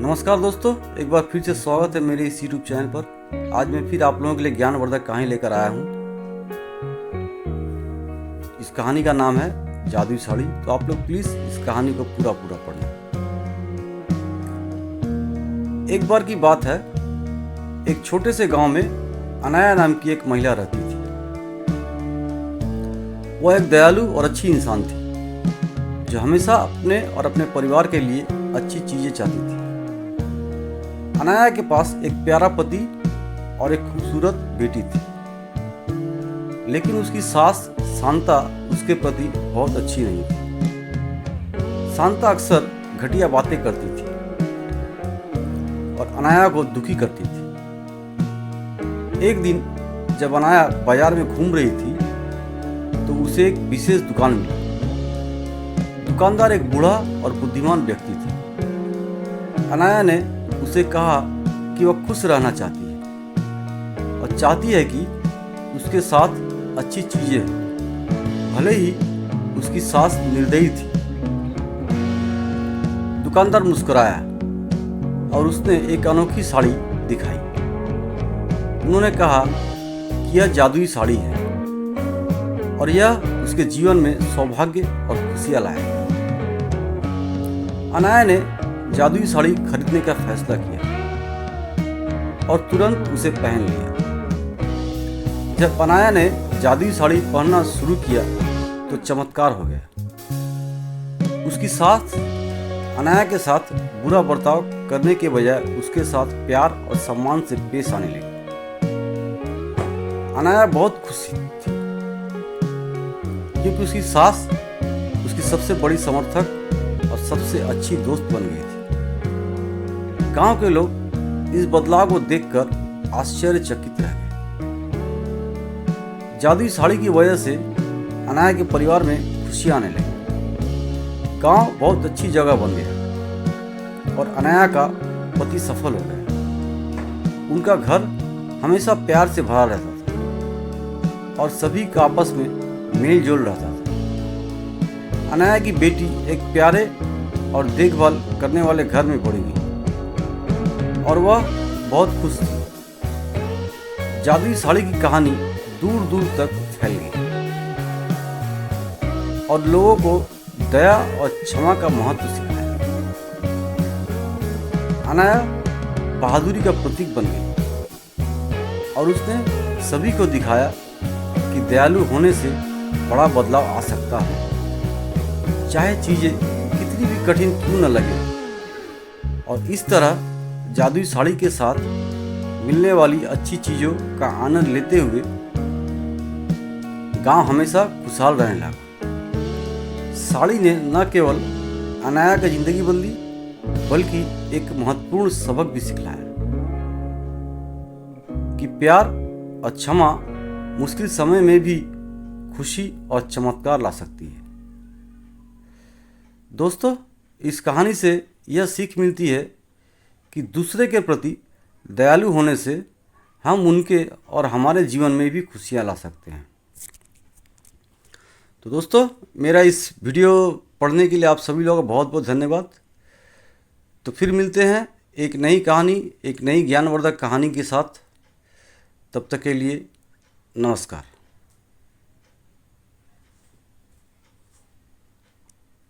नमस्कार दोस्तों, एक बार फिर से स्वागत है मेरे इस यूट्यूब चैनल पर। आज मैं फिर आप लोगों के लिए ज्ञानवर्धक कहानी लेकर आया हूँ। इस कहानी का नाम है जादुई साड़ी। तो आप लोग प्लीज इस कहानी को पूरा पढ़ना। एक बार की बात है, एक छोटे से गांव में अनाया नाम की एक महिला रहती थी। वह एक दयालु और अच्छी इंसान थी जो हमेशा अपने और अपने परिवार के लिए अच्छी चीजें चाहती थी। अनाया के पास एक प्यारा पति और एक खूबसूरत बेटी थी, लेकिन उसकी सास शांता उसके प्रति बहुत अच्छी नहीं थी। शांता अक्सर घटिया बातें करती थी और अनाया को दुखी करती थी। एक दिन जब अनाया बाजार में घूम रही थी तो उसे एक विशेष दुकान मिली। दुकानदार एक बूढ़ा और बुद्धिमान व्यक्ति था। अनाया ने उसे कहा कि वह खुश रहना चाहती है और चाहती है कि उसके साथ अच्छी चीजें हों, भले ही उसकी सास निर्दयी थी। दुकानदार मुस्कुराया और उसने एक अनोखी साड़ी दिखाई। उन्होंने कहा कि यह जादुई साड़ी है और यह उसके जीवन में सौभाग्य और खुशियां लाएगा। अनाया ने जादुई साड़ी खरीदने का फैसला किया और तुरंत उसे पहन लिया। जब अनाया ने जादुई साड़ी पहनना शुरू किया तो चमत्कार हो गया। उसकी सास अनाया के साथ बुरा बर्ताव करने के बजाय उसके साथ प्यार और सम्मान से पेश आने लगी। अनाया बहुत खुशी थी क्योंकि उसकी सास उसकी सबसे बड़ी समर्थक और सबसे अच्छी दोस्त बन गई थी। गांव के लोग इस बदलाव को देखकर आश्चर्यचकित रह गए। जादुई साड़ी की वजह से अनाया के परिवार में खुशियां आने लगी। गांव बहुत अच्छी जगह बन गया और अनाया का पति सफल हो गया। उनका घर हमेशा प्यार से भरा रहता था और सभी का आपस में मेल जोल रहता था। अनाया की बेटी एक प्यारे और देखभाल करने वाले घर में बढ़ी गई और वह बहुत खुश थी। जादुई साड़ी की कहानी दूर दूर तक फैल गई और लोगों को दया और क्षमा का महत्व सिखाया। अनाया बहादुरी का प्रतीक बन गई और उसने सभी को दिखाया कि दयालु होने से बड़ा बदलाव आ सकता है, चाहे चीजें कितनी भी कठिन क्यों न लगे। और इस तरह जादुई साड़ी के साथ मिलने वाली अच्छी चीजों का आनंद लेते हुए गांव हमेशा खुशहाल रहने लगा। साड़ी ने न केवल अनाया की जिंदगी बदली बल्कि एक महत्वपूर्ण सबक भी सिखलाया कि प्यार और क्षमा मुश्किल समय में भी खुशी और चमत्कार ला सकती है। दोस्तों, इस कहानी से यह सीख मिलती है कि दूसरे के प्रति दयालु होने से हम उनके और हमारे जीवन में भी खुशियां ला सकते हैं। तो दोस्तों, मेरा इस वीडियो पढ़ने के लिए आप सभी लोगों का बहुत बहुत धन्यवाद। तो फिर मिलते हैं एक नई कहानी, एक नई ज्ञानवर्धक कहानी के साथ। तब तक के लिए नमस्कार।